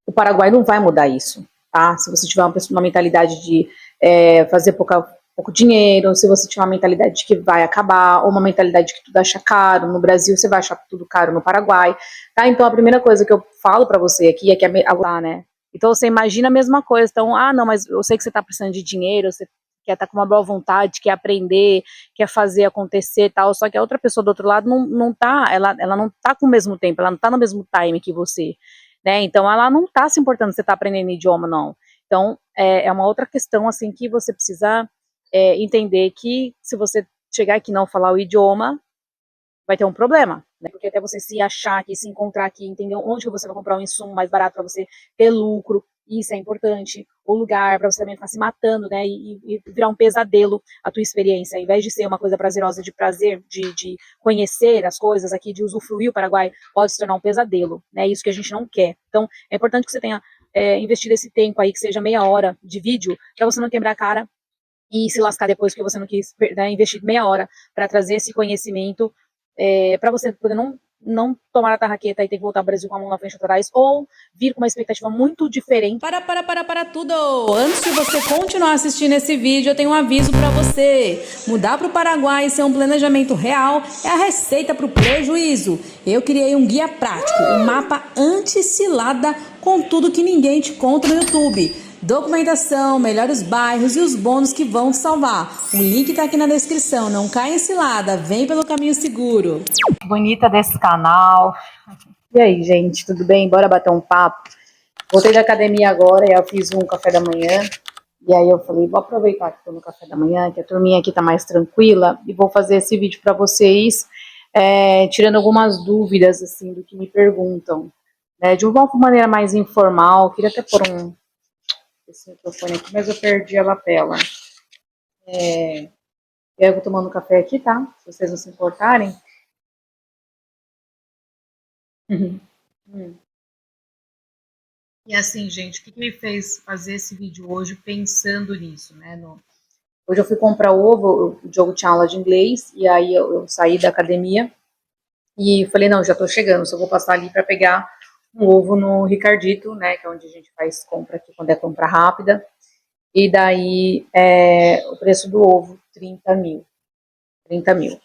O Paraguai não vai mudar isso, tá? Se você tiver uma mentalidade de fazer pouco dinheiro, se você tiver uma mentalidade de que vai acabar, ou uma mentalidade de que tudo acha caro, no Brasil você vai achar tudo caro no Paraguai, tá? Então a primeira coisa que eu falo pra você aqui é que né? Então você imagina a mesma coisa, então, não, mas eu sei que você tá precisando de dinheiro, você quer estar com uma boa vontade, quer aprender, quer fazer acontecer e tal, só que a outra pessoa do outro lado não tá, ela não tá com o mesmo tempo, ela não tá no mesmo time que você, né? Então ela não tá se importando se você tá aprendendo idioma, não. Então é uma outra questão, assim, que você precisa entender que se você chegar aqui e não falar o idioma, vai ter um problema, né? Porque até você se achar aqui, se encontrar aqui, entender onde que você vai comprar um insumo mais barato para você ter lucro, isso é importante. O lugar, para você também ficar se matando, né? E virar um pesadelo a tua experiência. Ao invés de ser uma coisa prazerosa, de prazer, de conhecer as coisas aqui, de usufruir o Paraguai, pode se tornar um pesadelo, né? Isso que a gente não quer. Então, é importante que você tenha investido esse tempo aí, que seja meia hora de vídeo, para você não quebrar a cara e se lascar depois porque você não quis, né, investir meia hora para trazer esse conhecimento, para você poder não tomar a tarraqueta e ter que voltar ao Brasil com a mão na frente atrás, ou vir com uma expectativa muito diferente. Para tudo! Antes de você continuar assistindo esse vídeo, eu tenho um aviso para você. Mudar para o Paraguai e ser um planejamento real é a receita para o prejuízo. Eu criei um guia prático, um mapa anti-cilada com tudo que ninguém te conta no YouTube. Documentação, melhores bairros e os bônus que vão te salvar. O link tá aqui na descrição. Não caia em cilada, vem pelo caminho seguro. Bonita desse canal. E aí, gente, tudo bem? Bora bater um papo? Voltei da academia agora e eu fiz um café da manhã. E aí eu falei, vou aproveitar que estou no café da manhã, que a turminha aqui tá mais tranquila, e vou fazer esse vídeo para vocês, tirando algumas dúvidas, assim, do que me perguntam. Né, de uma maneira mais informal, queria até pôr esse microfone aqui, mas eu perdi a lapela. Eu vou tomando café aqui, tá? Se vocês não se importarem. E assim, gente, o que me fez fazer esse vídeo hoje pensando nisso, né? Hoje eu fui comprar ovo, o Diogo tinha aula de inglês, e aí eu saí da academia e falei, não, já tô chegando, só vou passar ali para pegar um ovo no Ricardito, né? Que é onde a gente faz compra aqui, quando é compra rápida. E daí, o preço do ovo, 30 mil. 30 mil.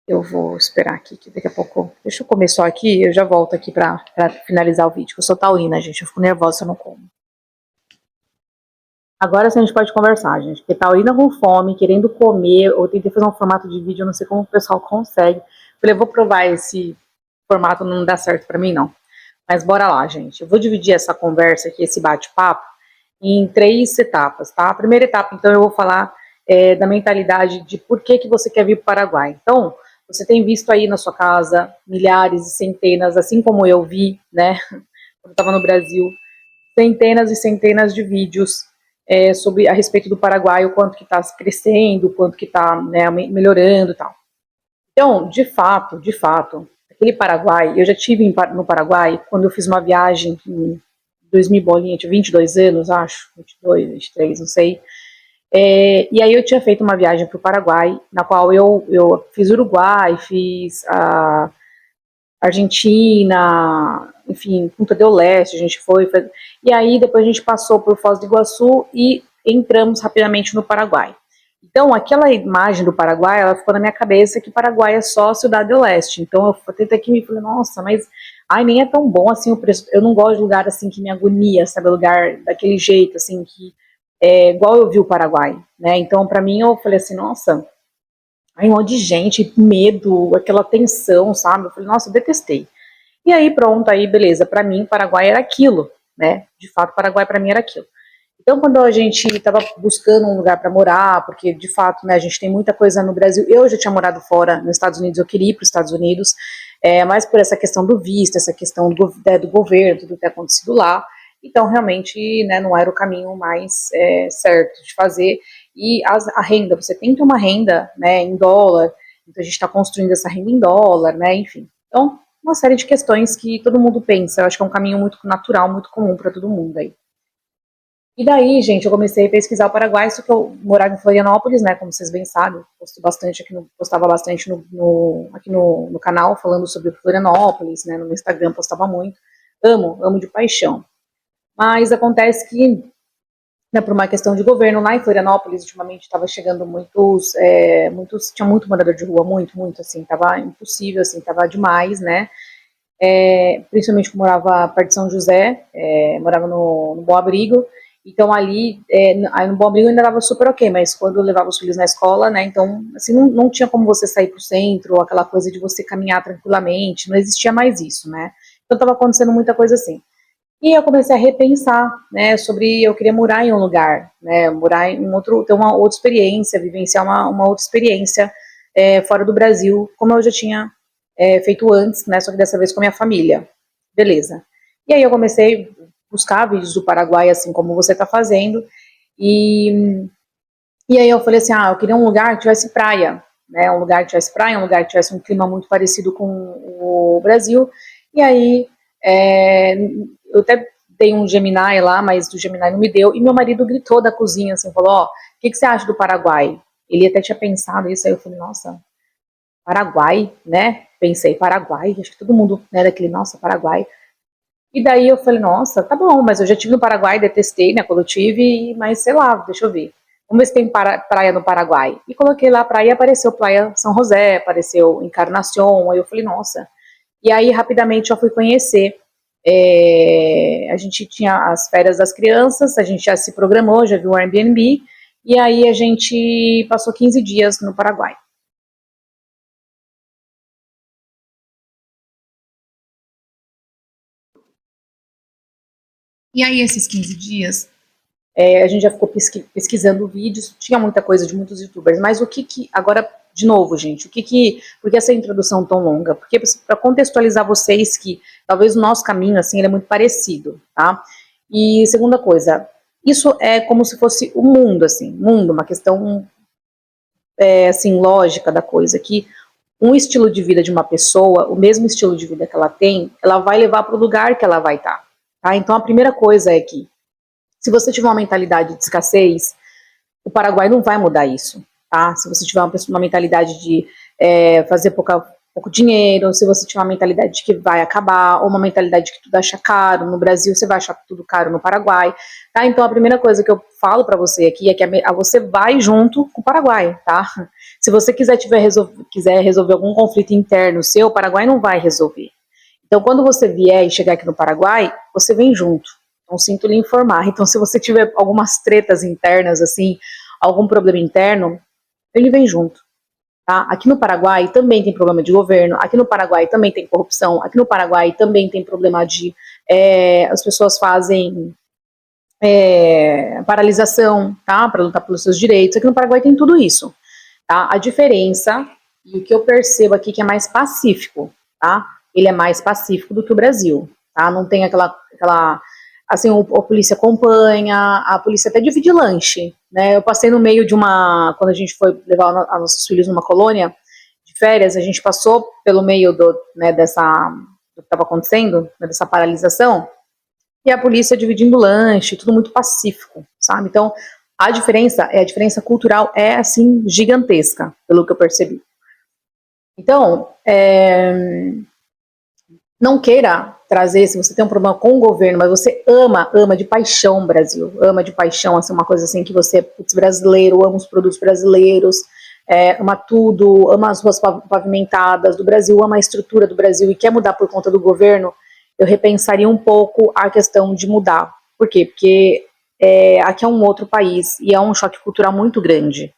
Eu vou esperar aqui, que daqui a pouco... Deixa eu comer só aqui, eu já volto aqui pra finalizar o vídeo. Eu sou taurina, gente, eu fico nervosa se eu não como. Agora sim a gente pode conversar, gente, porque taurina com fome, querendo comer, eu tentei fazer um formato de vídeo, eu não sei como o pessoal consegue. Falei, eu vou provar esse formato, não dá certo pra mim, não. Mas bora lá, gente. Eu vou dividir essa conversa aqui, esse bate-papo, em 3 etapas, tá? A primeira etapa, então, eu vou falar da mentalidade de por que você quer vir para o Paraguai. Então, você tem visto aí na sua casa milhares e centenas, assim como eu vi, né, quando eu estava no Brasil, centenas e centenas de vídeos sobre a respeito do Paraguai, o quanto que está crescendo, o quanto que está, né, melhorando e tal. Então, de fato, aquele Paraguai, eu já tive no Paraguai quando eu fiz uma viagem em 2000 bolinha, tinha 22 anos, acho, 22, 23, não sei. E aí eu tinha feito uma viagem para o Paraguai, na qual eu fiz Uruguai, fiz a Argentina, enfim, Punta del Este, a gente foi. E aí depois a gente passou por Foz do Iguaçu e entramos rapidamente no Paraguai. Então, aquela imagem do Paraguai, ela ficou na minha cabeça que Paraguai é só Cidade do Leste. Então, eu tentei aqui me falei, nossa, mas nem é tão bom assim o preço. Eu não gosto de lugar assim que me agonia, sabe? Lugar daquele jeito, assim, que é igual eu vi o Paraguai, né? Então, pra mim, eu falei assim, nossa, um monte de gente, medo, aquela tensão, sabe? Eu falei, nossa, eu detestei. E aí, pronto, aí, beleza. Pra mim, Paraguai era aquilo, né? De fato, Paraguai pra mim era aquilo. Então, quando a gente estava buscando um lugar para morar, porque de fato, né, a gente tem muita coisa no Brasil. Eu já tinha morado fora, nos Estados Unidos, eu queria ir para os Estados Unidos, mas por essa questão do visto, essa questão do governo, tudo que tem acontecido lá. Então, realmente, né, não era o caminho mais certo de fazer. E a renda, você tem que ter uma renda, né, em dólar, então a gente está construindo essa renda em dólar, né, enfim. Então, uma série de questões que todo mundo pensa. Eu acho que é um caminho muito natural, muito comum para todo mundo aí. E daí, gente, eu comecei a pesquisar o Paraguai, só que eu morava em Florianópolis, né, como vocês bem sabem, postava bastante aqui no canal, falando sobre Florianópolis, né, no meu Instagram postava muito, amo de paixão. Mas acontece que, né, por uma questão de governo, lá em Florianópolis, ultimamente estava chegando tinha muito morador de rua, muito, assim, tava impossível, assim, tava demais, né, principalmente que morava perto de São José, morava no Bom Abrigo, então ali, aí no Bom Abrigo ainda estava super ok, mas quando eu levava os filhos na escola, né, então, assim, não tinha como você sair pro centro, ou aquela coisa de você caminhar tranquilamente, não existia mais isso, né, então estava acontecendo muita coisa assim. E eu comecei a repensar, né, sobre eu queria morar em um lugar, né, morar em ter uma outra experiência, vivenciar uma outra experiência fora do Brasil, como eu já tinha feito antes, né, só que dessa vez com a minha família. Beleza. E aí eu comecei a buscar vídeos do Paraguai, assim como você está fazendo, e aí eu falei assim, eu queria um lugar que tivesse praia, né, um lugar que tivesse praia, um lugar que tivesse um clima muito parecido com o Brasil, e aí eu até dei um Gemini lá, mas do Gemini não me deu, e meu marido gritou da cozinha, assim, falou, o que você acha do Paraguai? Ele até tinha pensado isso, aí eu falei, nossa, Paraguai, né, pensei, Paraguai, acho que todo mundo, né, daquele, nossa, Paraguai, e daí eu falei, nossa, tá bom, mas eu já tive no Paraguai, detestei, né, quando eu tive, mas sei lá, deixa eu ver. Vamos ver se tem praia no Paraguai. E coloquei lá a praia e apareceu Praia São José, apareceu Encarnação, aí eu falei, nossa. E aí rapidamente eu fui conhecer. A gente tinha as férias das crianças, a gente já se programou, já viu o Airbnb, e aí a gente passou 15 dias no Paraguai. E aí esses 15 dias a gente já ficou pesquisando vídeos, tinha muita coisa de muitos youtubers, mas agora, de novo, gente, por que essa introdução tão longa? Porque para contextualizar vocês que talvez o nosso caminho, assim, ele é muito parecido, tá? E segunda coisa, isso é como se fosse o mundo, assim, uma questão, assim, lógica da coisa, que um estilo de vida de uma pessoa, o mesmo estilo de vida que ela tem, ela vai levar para o lugar que ela vai estar, tá? Então a primeira coisa é que se você tiver uma mentalidade de escassez, o Paraguai não vai mudar isso, tá? Se você tiver uma mentalidade de fazer pouco dinheiro, se você tiver uma mentalidade de que vai acabar, ou uma mentalidade de que tudo acha caro, no Brasil você vai achar tudo caro no Paraguai, tá? Então a primeira coisa que eu falo pra você aqui é que você vai junto com o Paraguai, tá? Se você quiser resolver algum conflito interno seu, o Paraguai não vai resolver. Então quando você vier e chegar aqui no Paraguai, você vem junto. Então, sinto lhe informar. Então, se você tiver algumas tretas internas, assim, algum problema interno, ele vem junto, tá? Aqui no Paraguai também tem problema de governo, aqui no Paraguai também tem corrupção, aqui no Paraguai também tem problema de... as pessoas fazem paralisação, tá? Para lutar pelos seus direitos. Aqui no Paraguai tem tudo isso, tá? A diferença, e o que eu percebo aqui que é mais pacífico, tá? Ele é mais pacífico do que o Brasil, tá? Não tem aquela assim, a polícia acompanha, a polícia até divide lanche, né? Eu passei no meio de quando a gente foi levar os nossos filhos numa colônia de férias, a gente passou pelo meio do que estava acontecendo, né, dessa paralisação, e a polícia dividindo lanche, tudo muito pacífico, sabe? Então, a diferença cultural é, assim, gigantesca, pelo que eu percebi. Então, não queira trazer, se você tem um problema com o governo, mas você ama de paixão o Brasil, ama de paixão, assim, uma coisa assim que você, putz, brasileiro, ama os produtos brasileiros, ama tudo, ama as ruas pavimentadas do Brasil, ama a estrutura do Brasil e quer mudar por conta do governo, eu repensaria um pouco a questão de mudar. Por quê? Porque aqui é um outro país e é um choque cultural muito grande.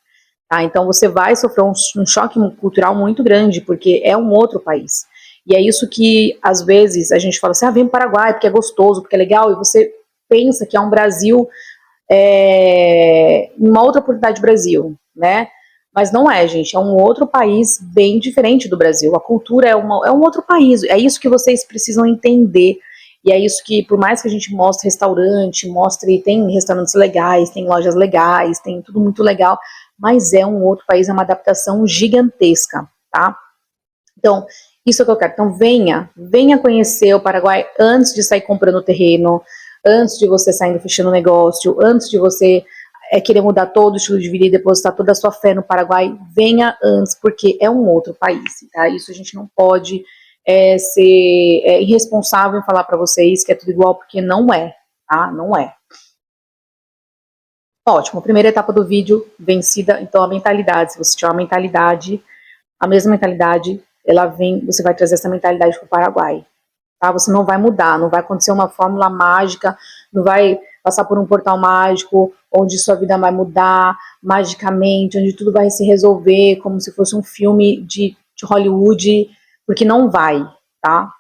Tá? Então você vai sofrer um choque cultural muito grande, porque é um outro país. E é isso que, às vezes, a gente fala assim, vem para o Paraguai, porque é gostoso, porque é legal, e você pensa que é um Brasil, uma outra oportunidade de Brasil, né? Mas não é, gente, é um outro país bem diferente do Brasil. A cultura é um outro país, é isso que vocês precisam entender. E é isso que, por mais que a gente mostre restaurante, tem restaurantes legais, tem lojas legais, tem tudo muito legal, mas é um outro país, é uma adaptação gigantesca, tá? Então, isso é o que eu quero. Então, venha conhecer o Paraguai antes de sair comprando terreno, antes de você sair fechando negócio, antes de você querer mudar todo o estilo de vida e depositar toda a sua fé no Paraguai, venha antes, porque é um outro país, tá? Isso a gente não pode ser irresponsável em falar para vocês que é tudo igual, porque não é, tá? Não é. Ótimo, primeira etapa do vídeo vencida, então a mentalidade, se você tiver uma mentalidade, a mesma mentalidade, ela vem, você vai trazer essa mentalidade para o Paraguai, tá? Você não vai mudar, não vai acontecer uma fórmula mágica, não vai passar por um portal mágico, onde sua vida vai mudar magicamente, onde tudo vai se resolver, como se fosse um filme de Hollywood, porque não vai, tá?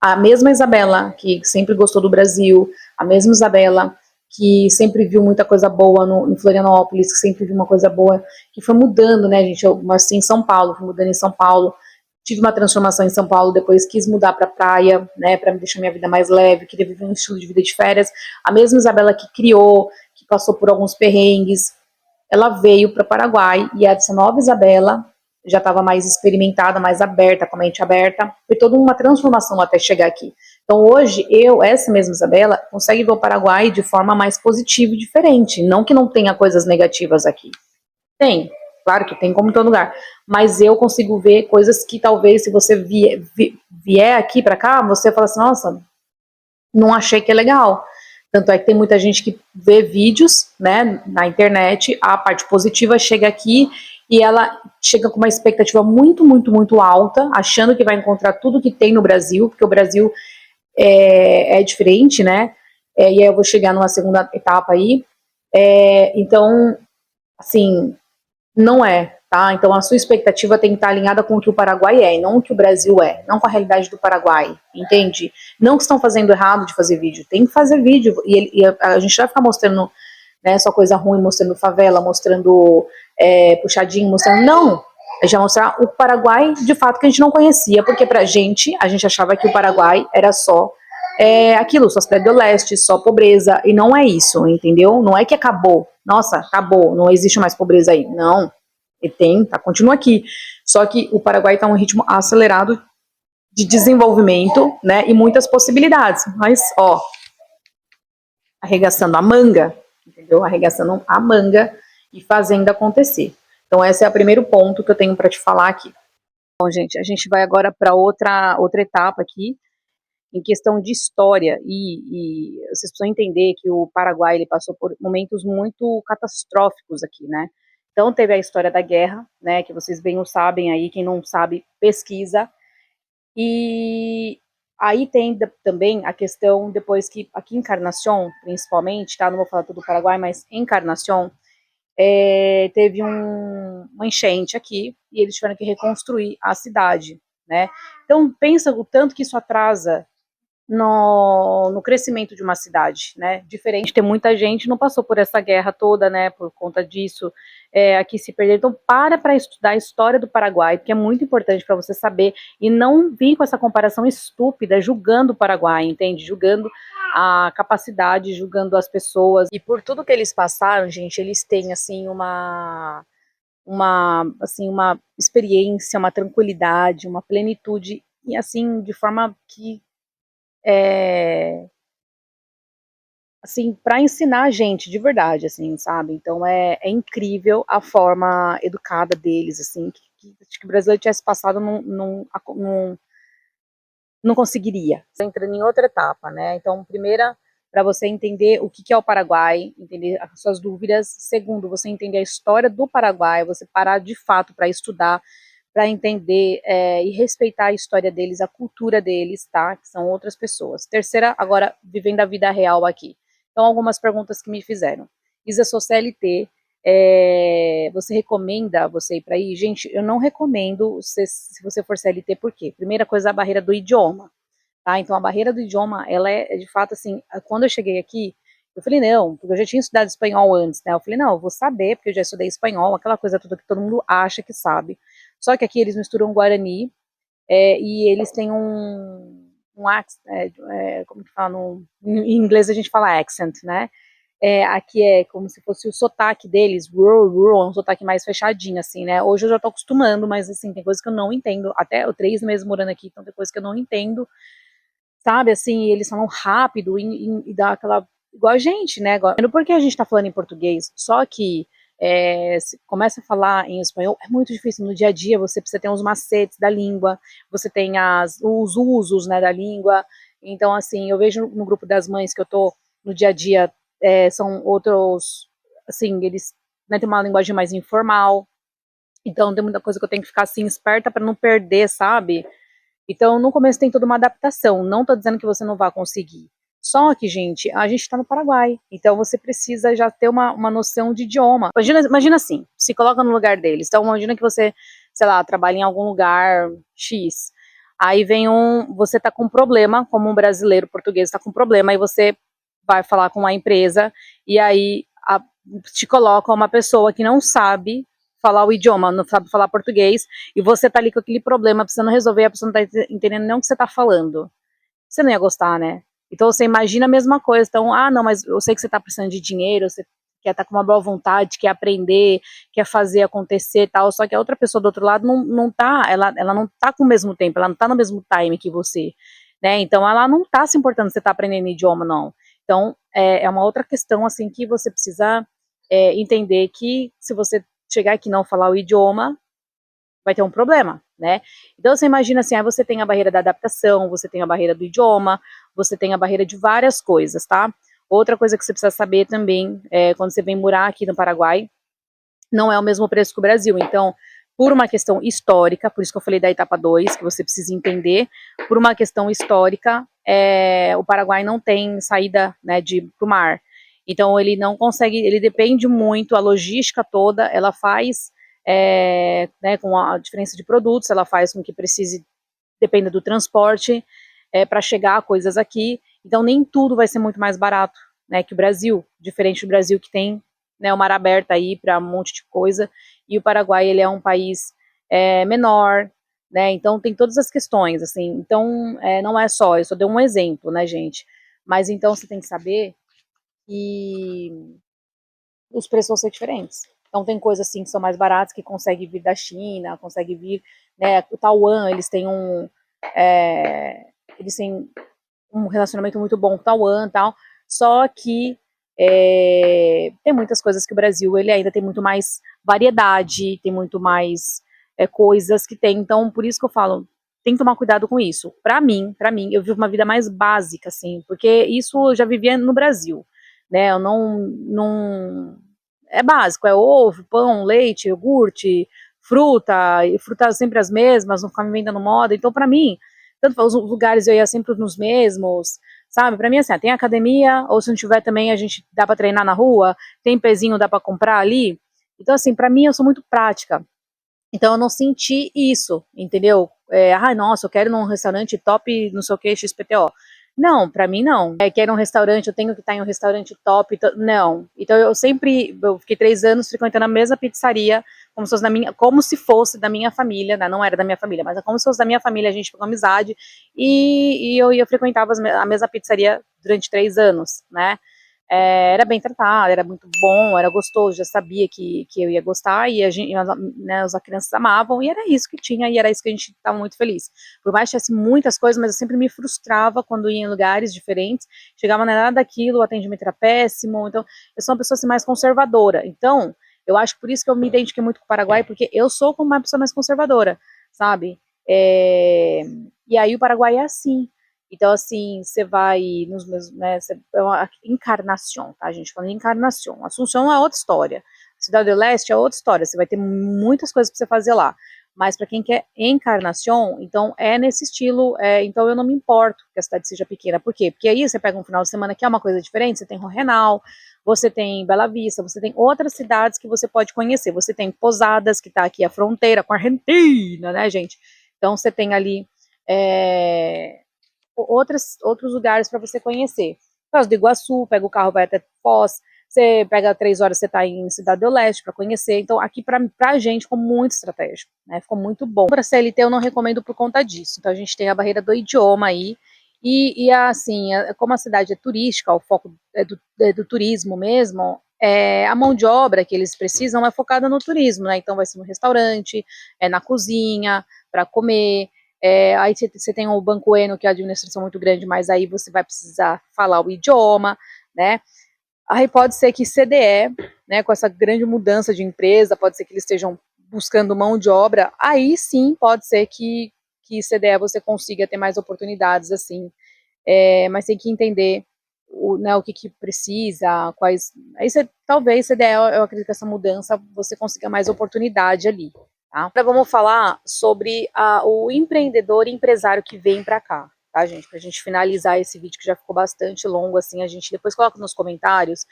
A mesma Isabela, que sempre gostou do Brasil, a mesma Isabela, que sempre viu muita coisa boa em Florianópolis, que sempre viu uma coisa boa, que foi mudando, né, gente? Eu nasci em São Paulo, fui mudando em São Paulo, tive uma transformação em São Paulo, depois quis mudar para praia, né, para me deixar minha vida mais leve, queria viver um estilo de vida de férias. A mesma Isabela que criou, que passou por alguns perrengues, ela veio para o Paraguai, e essa nova Isabela já estava mais experimentada, mais aberta, com a mente aberta, foi toda uma transformação até chegar aqui. Então hoje, essa mesma Isabela, consegue ver o Paraguai de forma mais positiva e diferente, não que não tenha coisas negativas aqui. Tem, claro que tem, como em todo lugar, mas eu consigo ver coisas que talvez, se você vier aqui para cá, você fala assim, nossa, não achei que é legal. Tanto é que tem muita gente que vê vídeos, né, na internet, a parte positiva chega aqui e ela chega com uma expectativa muito, muito, muito alta, achando que vai encontrar tudo que tem no Brasil, porque o Brasil é diferente, né, e aí eu vou chegar numa segunda etapa aí. Então, assim, não é, tá? Então a sua expectativa tem que estar alinhada com o que o Paraguai é, e não o que o Brasil é, não com a realidade do Paraguai, entende? Não que estão fazendo errado de fazer vídeo, tem que fazer vídeo, e a gente vai ficar mostrando, né, só coisa ruim, mostrando favela, mostrando puxadinho, mostrando, não, a gente vai mostrar o Paraguai de fato que a gente não conhecia, porque pra gente, a gente achava que o Paraguai era só aquilo, só as praias do leste, só pobreza, e não é isso, entendeu? Não é que acabou, nossa, acabou, não existe mais pobreza aí, não, e tem, tá, continua aqui, só que o Paraguai tá um ritmo acelerado de desenvolvimento, né, e muitas possibilidades, mas, ó, arregaçando a manga, entendeu? Arregaçando a manga e fazendo acontecer. Então esse é o primeiro ponto que eu tenho para te falar aqui. Bom, gente, a gente vai agora para outra etapa aqui, em questão de história, e vocês precisam entender que o Paraguai ele passou por momentos muito catastróficos aqui, né? Então teve a história da guerra, né, que vocês bem o sabem aí, quem não sabe, pesquisa, e aí tem também a questão, depois que aqui em Encarnação, principalmente, tá, não vou falar todo o Paraguai, mas em Encarnação, teve uma enchente aqui, e eles tiveram que reconstruir a cidade, né? Então pensa o tanto que isso atrasa no crescimento de uma cidade, né? Diferente, tem muita gente não passou por essa guerra toda, né? Por conta disso, aqui se perder. Então, para estudar a história do Paraguai, porque é muito importante para você saber e não vir com essa comparação estúpida, julgando o Paraguai, entende? Julgando a capacidade, julgando as pessoas. E por tudo que eles passaram, gente, eles têm assim uma experiência, uma tranquilidade, uma plenitude e assim de forma que assim, para ensinar a gente de verdade, assim, sabe? Então é incrível a forma educada deles, assim, que o brasileiro tivesse passado não conseguiria. Entrando em outra etapa, né? Então, primeira, para você entender o que é o Paraguai, entender as suas dúvidas. Segundo, você entender a história do Paraguai, você parar de fato para estudar, para entender e respeitar a história deles, a cultura deles, tá? Que são outras pessoas. Terceira, agora, vivendo a vida real aqui. Então, algumas perguntas que me fizeram. Isa, sou CLT, você recomenda você ir para aí? Gente, eu não recomendo se você for CLT, por quê? Primeira coisa, a barreira do idioma, tá? Então, a barreira do idioma, ela é de fato assim, quando eu cheguei aqui, eu falei, não, porque eu já tinha estudado espanhol antes, né? Eu falei, não, eu vou saber, porque eu já estudei espanhol, aquela coisa toda que todo mundo acha que sabe. Só que aqui eles misturam Guarani e eles têm um accent, como que fala? Em inglês a gente fala accent, né? Aqui é como se fosse o sotaque deles, rural, um sotaque mais fechadinho, assim, né? Hoje eu já tô acostumando, mas assim, tem coisas que eu não entendo, até eu 3 meses morando aqui, então tem coisas que eu não entendo, sabe, assim, eles falam rápido e dá aquela, igual a gente, né, igual, não porque a gente tá falando em português, só que começa a falar em espanhol, é muito difícil. No dia a dia você precisa ter uns macetes da língua, você tem os usos, né, da língua. Então, assim, eu vejo no grupo das mães que eu tô no dia a dia, são outros, assim, eles, né, têm uma linguagem mais informal. Então, tem muita coisa que eu tenho que ficar, assim, esperta para não perder, sabe? Então, no começo tem toda uma adaptação. Não tô dizendo que você não vai conseguir. Só que, gente, a gente está no Paraguai. Então, você precisa já ter uma noção de idioma. Imagina assim, se coloca no lugar deles. Então, imagina que você, sei lá, trabalha em algum lugar X. Aí você tá com um problema, como um brasileiro português tá com um problema, aí você vai falar com uma empresa, e aí te coloca uma pessoa que não sabe falar o idioma, não sabe falar português, e você tá ali com aquele problema precisando resolver, a pessoa não tá entendendo nem o que você tá falando. Você não ia gostar, né? Então você imagina a mesma coisa. Então, não, mas eu sei que você tá precisando de dinheiro, você quer estar com uma boa vontade, quer aprender, quer fazer acontecer e tal, só que a outra pessoa do outro lado não tá, ela não tá com o mesmo tempo, ela não tá no mesmo time que você, né? Então ela não tá se importando se você tá aprendendo idioma, não. Então, é uma outra questão, assim, que você precisa entender que se você chegar aqui e não falar o idioma, vai ter um problema, né? Então você imagina assim, aí você tem a barreira da adaptação, você tem a barreira do idioma, você tem a barreira de várias coisas, tá? Outra coisa que você precisa saber também, quando você vem morar aqui no Paraguai, não é o mesmo preço que o Brasil. Então, por uma questão histórica, por isso que eu falei da etapa 2, que você precisa entender, por uma questão histórica, o Paraguai não tem saída, né, para o mar. Então, ele não consegue, ele depende muito, a logística toda, ela faz, né, com a diferença de produtos, ela faz com que precise, dependa do transporte, para chegar a coisas aqui. Então, nem tudo vai ser muito mais barato, né, que o Brasil, diferente do Brasil que tem, né, o mar aberto aí para um monte de coisa, e o Paraguai, ele é um país menor, né, então tem todas as questões, assim, então não é só, eu só dei um exemplo, né, gente, mas então você tem que saber que os preços vão ser diferentes. Então tem coisas assim que são mais baratas, que conseguem vir da China, conseguem vir, né, o Taiwan, eles têm um relacionamento muito bom com o Taiwan e tal, só que tem muitas coisas que o Brasil, ele ainda tem muito mais variedade, tem muito mais coisas que tem, então por isso que eu falo, tem que tomar cuidado com isso. Para mim, eu vivo uma vida mais básica, assim, porque isso eu já vivia no Brasil, né, eu não, é básico, é ovo, pão, leite, iogurte, fruta, e frutas sempre as mesmas, não ficar me vendendo moda, então para mim, tanto os lugares eu ia sempre nos mesmos, sabe? Pra mim, assim, tem academia, ou se não tiver também, a gente dá pra treinar na rua, tem pezinho, dá pra comprar ali. Então, assim, pra mim, eu sou muito prática. Então, eu não senti isso, entendeu? Nossa, eu quero ir num restaurante top, não sei o que, XPTO. Não, pra mim não. Quero um restaurante, eu tenho que estar em um restaurante top. Não. Então eu fiquei 3 anos frequentando a mesma pizzaria, como se fosse da minha família, né? Não era da minha família, mas é como se fosse da minha família, a gente pegou amizade, e eu frequentava a mesma pizzaria durante 3 anos, né? Era bem tratado, era muito bom, era gostoso, já sabia que eu ia gostar, e né, as crianças amavam, e era isso que tinha, e era isso que a gente estava muito feliz. Por mais que tivesse muitas coisas, mas eu sempre me frustrava quando ia em lugares diferentes, chegava, não era nada daquilo, o atendimento era péssimo, então eu sou uma pessoa assim, mais conservadora, então eu acho que por isso que eu me identifiquei muito com o Paraguai, porque eu sou como uma pessoa mais conservadora, sabe? E aí o Paraguai é assim. Então, assim, você vai nos meus, né, é uma encarnação, tá, gente? Falando em encarnação. Assunção é outra história. Cidade do Leste é outra história. Você vai ter muitas coisas para você fazer lá. Mas para quem quer encarnação, então é nesse estilo. Então eu não me importo que a cidade seja pequena. Por quê? Porque aí você pega um final de semana que é uma coisa diferente. Você tem Renal, você tem Bela Vista, você tem outras cidades que você pode conhecer. Você tem Posadas, que está aqui a fronteira com a Argentina, né, gente? Então você tem ali outros lugares para você conhecer. Foz do Iguaçu, pega o carro, vai até Foz, você pega 3 horas, você está em Cidade do Leste para conhecer. Então, aqui pra gente ficou muito estratégico, né? Ficou muito bom. Para CLT eu não recomendo por conta disso. Então, a gente tem a barreira do idioma aí. Assim, como a cidade é turística, o foco do turismo mesmo, a mão de obra que eles precisam é focada no turismo, né? Então, vai ser no restaurante, na cozinha, para comer. Aí você tem o Banco Eno, que é a administração muito grande, mas aí você vai precisar falar o idioma, né? Aí pode ser que CDE, né, com essa grande mudança de empresa, pode ser que eles estejam buscando mão de obra, aí sim pode ser que CDE você consiga ter mais oportunidades, assim, mas tem que entender o que precisa, quais. Aí você, talvez CDE, eu acredito que essa mudança você consiga mais oportunidade ali. Tá? Agora vamos falar sobre o empreendedor e empresário que vem para cá, tá, gente? Pra gente finalizar esse vídeo que já ficou bastante longo, assim, a gente depois coloca nos comentários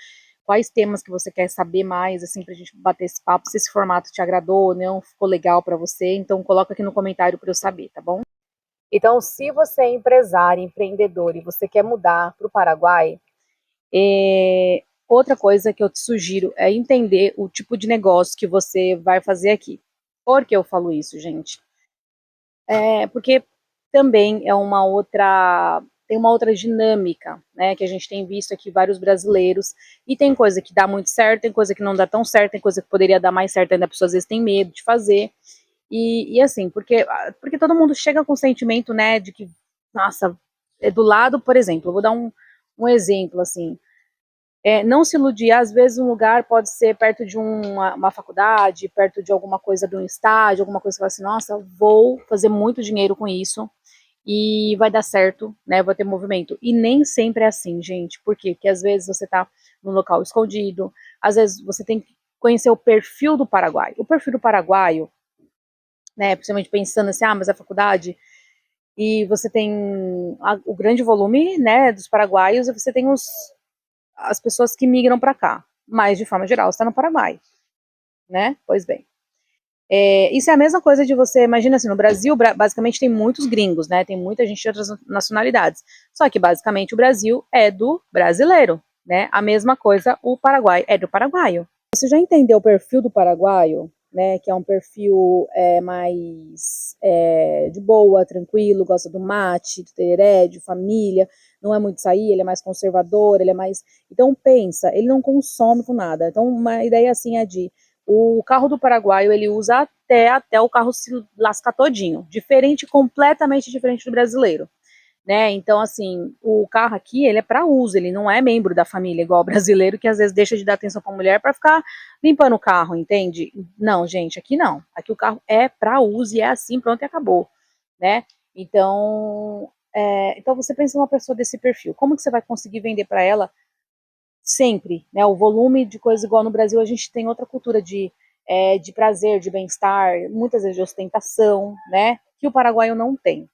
quais temas que você quer saber mais, assim, pra gente bater esse papo, se esse formato te agradou, não ficou legal para você, então coloca aqui no comentário para eu saber, tá bom? Então, se você é empresário, empreendedor e você quer mudar para o Paraguai, outra coisa que eu te sugiro é entender o tipo de negócio que você vai fazer aqui. Por que eu falo isso, gente? Porque também tem uma outra dinâmica, né, que a gente tem visto aqui vários brasileiros, e tem coisa que dá muito certo, tem coisa que não dá tão certo, tem coisa que poderia dar mais certo, ainda a pessoa às vezes tem medo de fazer, e assim, porque todo mundo chega com o sentimento, né, de que, nossa, é do lado, por exemplo, eu vou dar um exemplo, assim, não se iludir, às vezes um lugar pode ser perto de uma faculdade, perto de alguma coisa de um estádio, alguma coisa que você fala assim, nossa, vou fazer muito dinheiro com isso e vai dar certo, né? Vai ter movimento. E nem sempre é assim, gente. Por quê? Porque às vezes você tá num local escondido, às vezes você tem que conhecer o perfil do Paraguai. O perfil do paraguaio, né? Principalmente pensando assim, mas a faculdade e você tem o grande volume, né, dos paraguaios e você tem as pessoas que migram para cá, mas de forma geral está no Paraguai, né? Pois bem. Isso é a mesma coisa de você, imagina assim, no Brasil, basicamente tem muitos gringos, né? Tem muita gente de outras nacionalidades. Só que basicamente o Brasil é do brasileiro, né? A mesma coisa o Paraguai é do paraguaio. Você já entendeu o perfil do paraguaio, né? Que é um perfil mais de boa, tranquilo, gosta do mate, do tereré, de família, não é muito sair, ele é mais conservador, ele é mais. Então pensa, ele não consome com nada. Então uma ideia assim é de o carro do paraguaio ele usa até o carro se lascar todinho, diferente, completamente diferente do brasileiro, né? Então, assim, o carro aqui, ele é para uso, ele não é membro da família, igual o brasileiro, que às vezes deixa de dar atenção para a mulher para ficar limpando o carro, entende? Não, gente, aqui não. Aqui o carro é para uso e é assim, pronto e acabou, né? Então, então você pensa numa pessoa desse perfil, como que você vai conseguir vender para ela sempre, né? O volume de coisas igual no Brasil, a gente tem outra cultura de prazer, de bem-estar, muitas vezes de ostentação, né? Que o paraguaio não tem.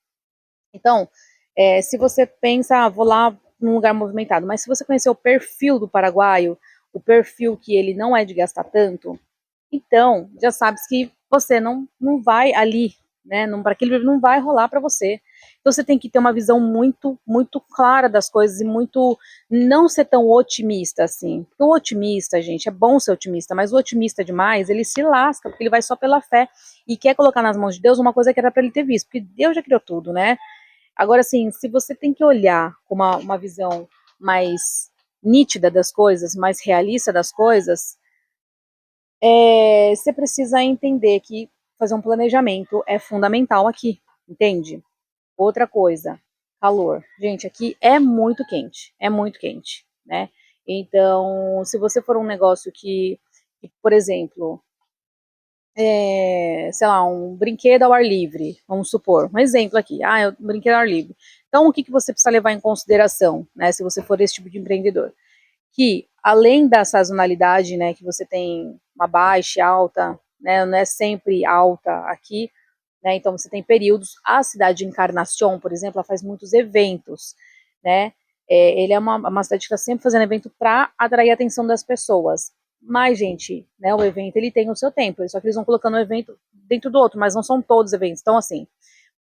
Então, se você pensa, vou lá num lugar movimentado, mas se você conhecer o perfil do paraguaio, o perfil que ele não é de gastar tanto, então já sabes que você não vai ali, né? Para aquele não vai rolar para você. Então você tem que ter uma visão muito, muito clara das coisas e muito não ser tão otimista assim. Porque o otimista, gente, é bom ser otimista, mas o otimista demais, ele se lasca, porque ele vai só pela fé e quer colocar nas mãos de Deus uma coisa que era para ele ter visto, porque Deus já criou tudo, né? Agora, assim, se você tem que olhar com uma visão mais nítida das coisas, mais realista das coisas, você precisa entender que fazer um planejamento é fundamental aqui, entende? Outra coisa, calor. Gente, aqui é muito quente, né? Então, se você for um negócio que por exemplo, sei lá, um brinquedo ao ar livre, vamos supor, um exemplo aqui, é um brinquedo ao ar livre. Então, o que você precisa levar em consideração, né, se você for esse tipo de empreendedor? Que, além da sazonalidade, né, que você tem uma baixa e alta, né, não é sempre alta aqui, né, então você tem períodos, a cidade de Encarnação, por exemplo, ela faz muitos eventos, né, ele é uma cidade que está sempre fazendo evento para atrair a atenção das pessoas, mas, gente, né, o evento ele tem o seu tempo, só que eles vão colocando um evento dentro do outro, mas não são todos os eventos. Então, assim,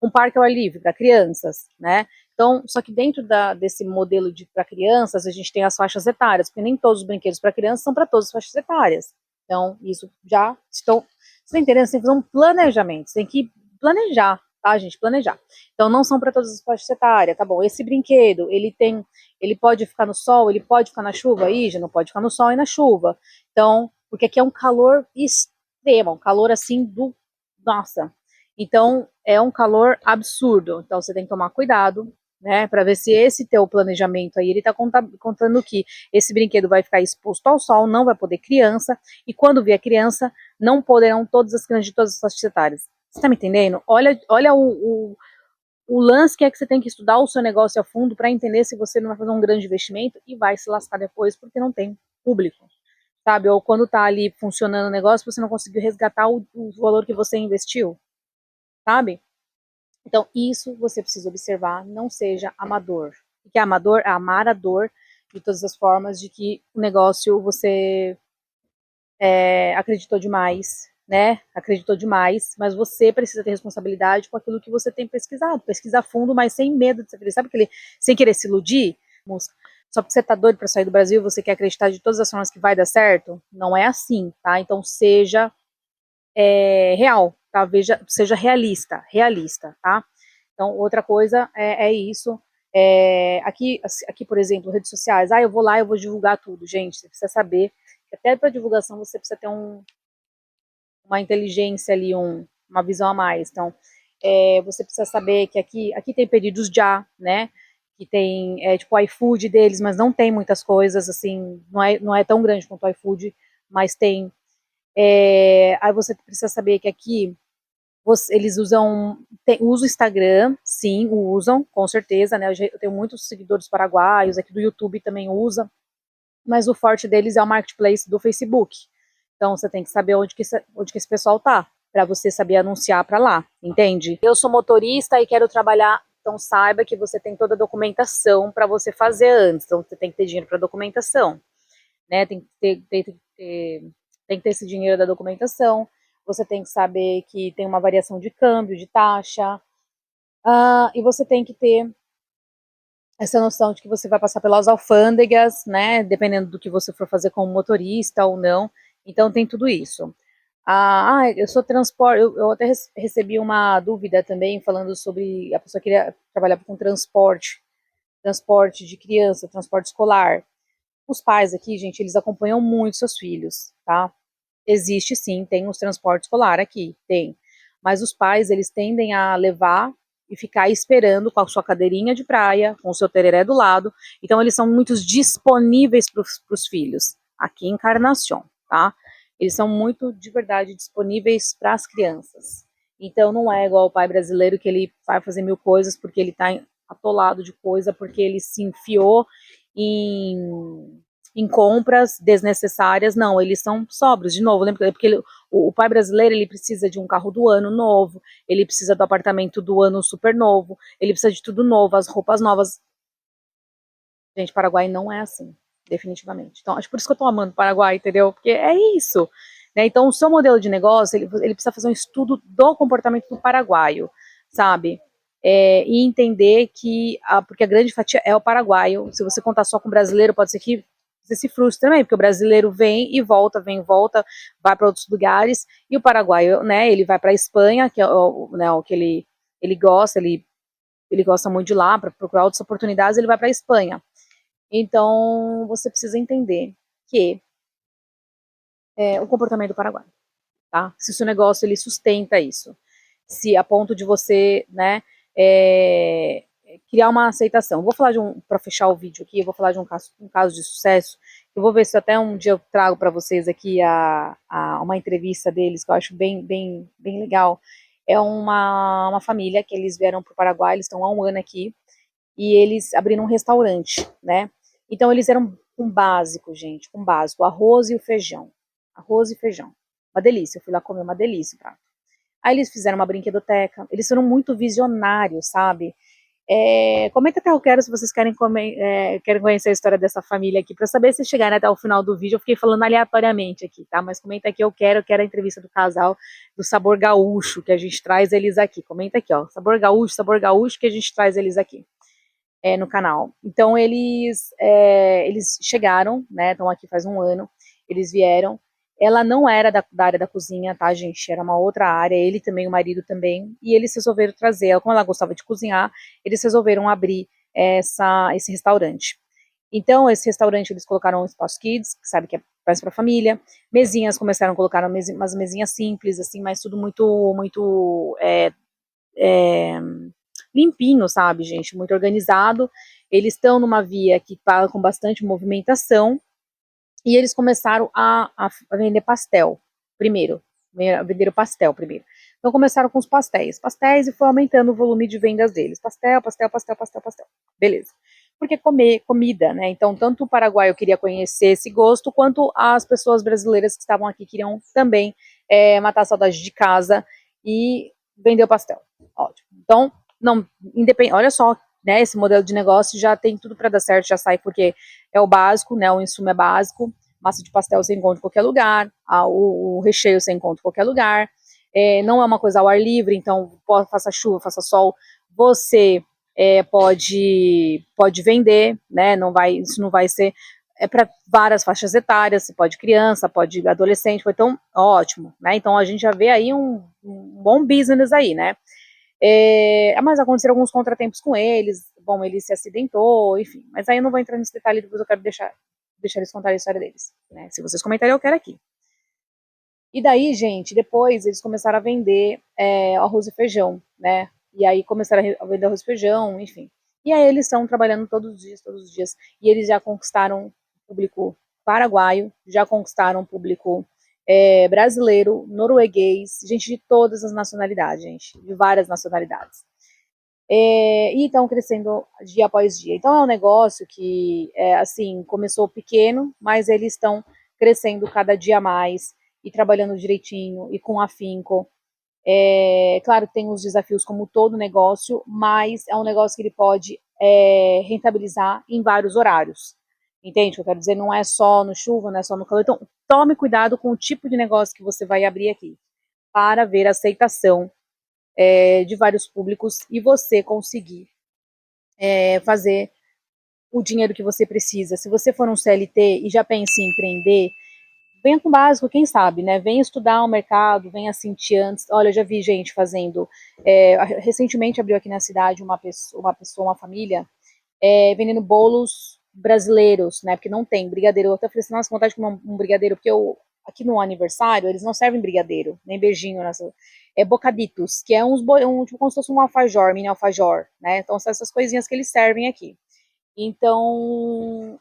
um parque ao ar livre para crianças, né? Então, só que dentro desse modelo de para crianças, a gente tem as faixas etárias, porque nem todos os brinquedos para crianças são para todas as faixas etárias. Então, isso já estão. Você está entendendo? Você tem que fazer um planejamento, você tem que planejar, tá, gente? Planejar. Então, não são para todas as faixas etárias, tá bom? Esse brinquedo, ele pode ficar no sol, ele pode ficar na chuva, aí já não pode ficar no sol e na chuva. Então, porque aqui é um calor extremo, um calor assim nossa. Então, é um calor absurdo. Então, você tem que tomar cuidado, né, para ver se esse teu planejamento aí, ele tá contando que esse brinquedo vai ficar exposto ao sol, não vai poder criança, e quando vier criança, não poderão todas as crianças de todas as faixas etárias. Você tá me entendendo? Olha o lance que é que você tem que estudar o seu negócio a fundo para entender se você não vai fazer um grande investimento e vai se lascar depois porque não tem público, sabe? Ou quando tá ali funcionando o negócio, você não conseguiu resgatar o valor que você investiu, sabe? Então, isso você precisa observar, não seja amador. O que é amador? É amar a dor de todas as formas, de que o negócio você acreditou demais, né? Acreditou demais, mas você precisa ter responsabilidade com aquilo que você tem pesquisado. Pesquisar fundo, mas sem medo de ser feliz. Sabe aquele, sem querer se iludir? Só porque você tá doido para sair do Brasil, você quer acreditar de todas as formas que vai dar certo? Não é assim, tá? Então seja real, tá? Seja realista, tá? Então, outra coisa é isso. Aqui, por exemplo, redes sociais. Eu vou lá, eu vou divulgar tudo. Gente, você precisa saber que até para divulgação você precisa ter uma inteligência ali, uma visão a mais. Então, você precisa saber que aqui tem pedidos já, né? Que tem, tipo, o iFood deles, mas não tem muitas coisas, assim, não é tão grande quanto o iFood, mas tem. Aí você precisa saber que aqui eles usam o Instagram, sim, usam, com certeza, né? Eu tenho muitos seguidores paraguaios, aqui do YouTube também usa, mas o forte deles é o marketplace do Facebook. Então você tem que saber onde que esse pessoal tá, para você saber anunciar para lá, entende? Eu sou motorista e quero trabalhar, então saiba que você tem toda a documentação para você fazer antes. Então você tem que ter dinheiro para documentação, né? Tem que ter esse dinheiro da documentação. Você tem que saber que tem uma variação de câmbio, de taxa, e você tem que ter essa noção de que você vai passar pelas alfândegas, né? Dependendo do que você for fazer como motorista ou não. Então tem tudo isso. Eu sou transporte. Eu até recebi uma dúvida também falando sobre a pessoa queria trabalhar com transporte de criança, transporte escolar. Os pais aqui, gente, eles acompanham muito seus filhos, tá? Existe sim, tem os transportes escolar aqui, tem. Mas os pais, eles tendem a levar e ficar esperando com a sua cadeirinha de praia, com o seu tereré do lado. Então, eles são muito disponíveis para os filhos, aqui em Encarnação, tá? Eles são muito, de verdade, disponíveis para as crianças. Então, não é igual o pai brasileiro que ele vai fazer mil coisas porque ele está atolado de coisa, porque ele se enfiou em compras desnecessárias. Não, eles são sóbrios, de novo, lembra? Porque o pai brasileiro, ele precisa de um carro do ano novo, ele precisa do apartamento do ano super novo, ele precisa de tudo novo, as roupas novas. Gente, Paraguai não é assim, definitivamente. Então, acho por isso que eu tô amando o Paraguai, entendeu? Porque é isso, né? Então, o seu modelo de negócio, ele precisa fazer um estudo do comportamento do paraguaio, sabe? E entender que, porque a grande fatia é o paraguaio, se você contar só com o brasileiro, pode ser que você se frustre também, porque o brasileiro vem e volta, vai para outros lugares, e o paraguaio, né, ele vai para a Espanha, que é o que ele gosta, ele gosta muito de lá, para procurar outras oportunidades, ele vai para a Espanha. Então, você precisa entender que o comportamento do Paraguai, tá? Se o seu negócio ele sustenta isso, se a ponto de você, né, criar uma aceitação. Vou falar para fechar o vídeo aqui, eu vou falar de um caso de sucesso. Eu vou ver se até um dia eu trago para vocês aqui uma entrevista deles, que eu acho bem legal. É uma família que eles vieram para o Paraguai, eles estão há um ano aqui, e eles abriram um restaurante, né? Então eles eram com básico, gente, com básico, arroz e o feijão. Arroz e feijão. Uma delícia, eu fui lá comer, uma delícia o prato. Aí eles fizeram uma brinquedoteca, eles foram muito visionários, sabe? Comenta até eu quero se vocês querem conhecer a história dessa família aqui, para saber se chegarem até o final do vídeo. Eu fiquei falando aleatoriamente aqui, tá? Mas comenta aqui, eu quero a entrevista do casal do Sabor Gaúcho, que a gente traz eles aqui. Comenta aqui, ó, Sabor Gaúcho, que a gente traz eles aqui. No canal. Então eles chegaram, né? Estão aqui faz um ano. Eles vieram. Ela não era da área da cozinha, tá, gente? Era uma outra área. Ele também, o marido também. E eles resolveram trazer ela, como ela gostava de cozinhar, eles resolveram abrir esse restaurante. Então, esse restaurante eles colocaram um espaço kids, que sabe que é mais para família. Mesinhas, começaram a colocar umas mesinhas simples, assim, mas tudo muito limpinho, sabe, gente? Muito organizado. Eles estão numa via que fala com bastante movimentação e eles começaram a vender pastel primeiro. Venderam pastel primeiro. Então começaram com os pastéis e foi aumentando o volume de vendas deles. Pastel, pastel, pastel, pastel, pastel. Beleza. Porque comer comida, né? Então tanto o Paraguai eu queria conhecer esse gosto, quanto as pessoas brasileiras que estavam aqui queriam também matar a saudade de casa e vender o pastel. Ótimo. Então, não, independente, olha só, né? Esse modelo de negócio já tem tudo para dar certo, já sai porque é o básico, né? O insumo é básico. Massa de pastel você encontra em qualquer lugar, o recheio você encontra em qualquer lugar. Não é uma coisa ao ar livre, então faça chuva, faça sol, você pode vender, né? Isso não vai ser para várias faixas etárias, você pode criança, pode adolescente, então ótimo, né? Então a gente já vê aí um bom business aí, né? Mas aconteceram alguns contratempos com eles, bom, ele se acidentou, enfim, mas aí eu não vou entrar nesse detalhe, depois eu quero deixar eles contarem a história deles, né? Se vocês comentarem, eu quero aqui. E daí, gente, depois eles começaram a vender arroz e feijão, né? E aí começaram a vender arroz e feijão, enfim. E aí eles estão trabalhando todos os dias. E eles já conquistaram público paraguaio, já conquistaram público brasileiro, norueguês, gente de todas as nacionalidades, gente, de várias nacionalidades. E estão crescendo dia após dia. Então é um negócio que, assim, começou pequeno, mas eles estão crescendo cada dia mais e trabalhando direitinho e com afinco. Claro que tem os desafios como todo negócio, mas é um negócio que ele pode rentabilizar em vários horários. Entende o que eu quero dizer? Não é só no chuva, não é só no calor. Então, tome cuidado com o tipo de negócio que você vai abrir aqui, para ver a aceitação de vários públicos e você conseguir fazer o dinheiro que você precisa. Se você for um CLT e já pensa em empreender, venha com básico, quem sabe, né? Venha estudar o mercado, venha sentir antes. Olha, eu já vi gente fazendo. Recentemente abriu aqui na cidade uma família, vendendo bolos brasileiros, né? Porque não tem brigadeiro. Eu até falei assim, nossa, vontade de comer um brigadeiro, porque aqui no aniversário eles não servem brigadeiro, nem beijinho. Bocaditos, que é tipo como se fosse um alfajor, mini alfajor, né? Então são essas coisinhas que eles servem aqui. Então,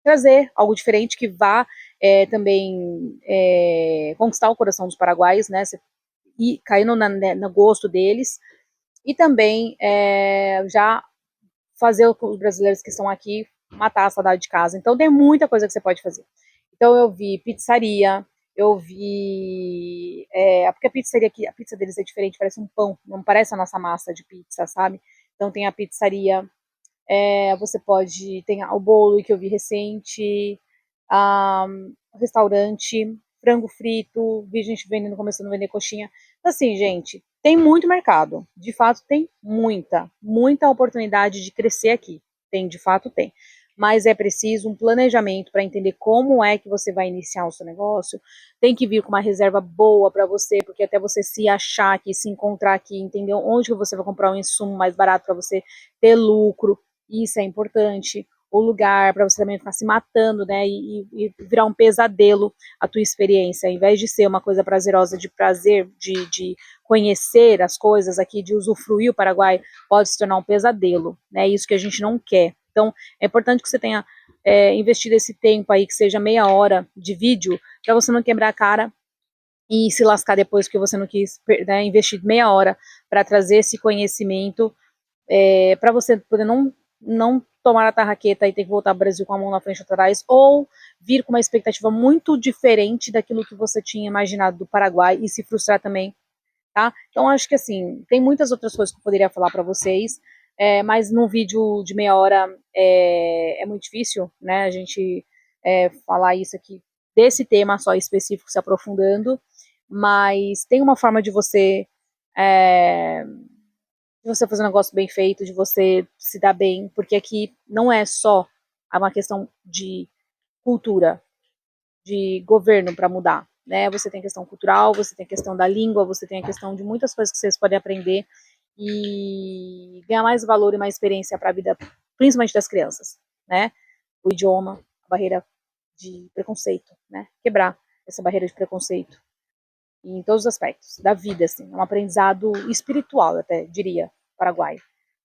trazer algo diferente que vá também conquistar o coração dos paraguaios, né? E caindo no gosto deles. E também já fazer os brasileiros que estão aqui matar a saudade de casa. Então tem muita coisa que você pode fazer. Então eu vi pizzaria, eu vi. Porque a pizzaria aqui, a pizza deles é diferente, parece um pão, não parece a nossa massa de pizza, sabe? Então tem a pizzaria, você pode. Tem o bolo que eu vi recente, restaurante, frango frito, vi gente vendendo, começando a vender coxinha. Então, assim, gente, tem muito mercado. De fato, tem muita oportunidade de crescer aqui. Tem, de fato, tem. Mas é preciso um planejamento para entender como é que você vai iniciar o seu negócio. Tem que vir com uma reserva boa para você, porque até você se achar aqui, se encontrar aqui, entender onde que você vai comprar um insumo mais barato para você ter lucro. Isso é importante. O lugar para você também ficar se matando, né? E virar um pesadelo a tua experiência, ao invés de ser uma coisa prazerosa, de prazer, de conhecer as coisas aqui, de usufruir o Paraguai, pode se tornar um pesadelo, né? Isso que a gente não quer. Então, é importante que você tenha investido esse tempo aí, que seja meia hora de vídeo, para você não quebrar a cara e se lascar depois porque você não quis, né, investir meia hora para trazer esse conhecimento, para você poder não tomar a tarraqueta e ter que voltar ao Brasil com a mão na frente atrás, ou vir com uma expectativa muito diferente daquilo que você tinha imaginado do Paraguai e se frustrar também, tá? Então acho que assim, tem muitas outras coisas que eu poderia falar para vocês, mas num vídeo de meia hora é muito difícil, né, a gente falar isso aqui, desse tema só específico, se aprofundando, mas tem uma forma de você fazer um negócio bem feito, de você se dar bem, porque aqui não é só uma questão de cultura, de governo para mudar, né? Você tem questão cultural, você tem questão da língua, você tem a questão de muitas coisas que vocês podem aprender e ganhar mais valor e mais experiência para a vida, principalmente das crianças, né? O idioma, a barreira de preconceito, né? Quebrar essa barreira de preconceito. em todos os aspectos da vida, assim, é um aprendizado espiritual, até diria, Paraguai,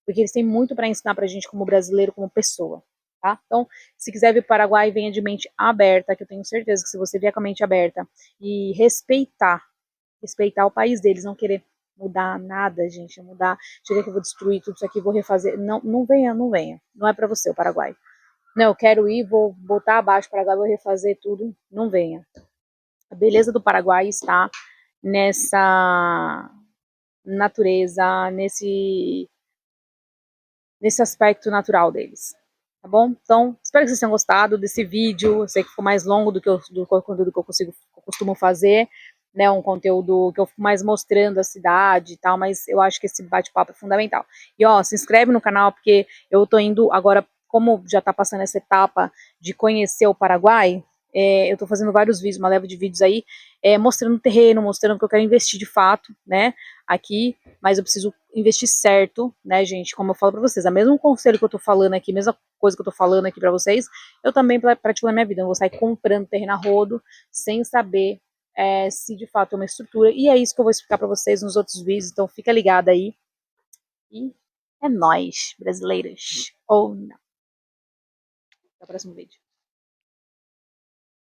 porque eles têm muito para ensinar pra gente como brasileiro, como pessoa, tá? Então, se quiser vir para o Paraguai, venha de mente aberta, que eu tenho certeza que se você vier com a mente aberta e respeitar o país deles, não querer mudar nada, gente, mudar, chega que eu vou destruir tudo isso aqui, vou refazer, não, não venha, não é para você o Paraguai. Não, eu quero ir, vou botar abaixo o Paraguai, vou refazer tudo, não venha. A beleza do Paraguai está nessa natureza, nesse aspecto natural deles, tá bom? Então, espero que vocês tenham gostado desse vídeo. Eu sei que ficou mais longo do conteúdo que eu costumo fazer, né? Um conteúdo que eu fico mais mostrando a cidade e tal, mas eu acho que esse bate-papo é fundamental. E ó, se inscreve no canal, porque eu tô indo agora, como já tá passando essa etapa de conhecer o Paraguai, eu tô fazendo vários vídeos, uma leva de vídeos aí, mostrando o terreno, mostrando que eu quero investir de fato, né? Aqui, mas eu preciso investir certo, né, gente? Como eu falo pra vocês, a mesmo conselho que eu tô falando aqui, a mesma coisa que eu tô falando aqui pra vocês, eu também pratico na minha vida. Eu não vou sair comprando terreno a rodo sem saber se de fato é uma estrutura. E é isso que eu vou explicar pra vocês nos outros vídeos, então fica ligado aí. E é nóis, brasileiras. Ou não. Até o próximo vídeo.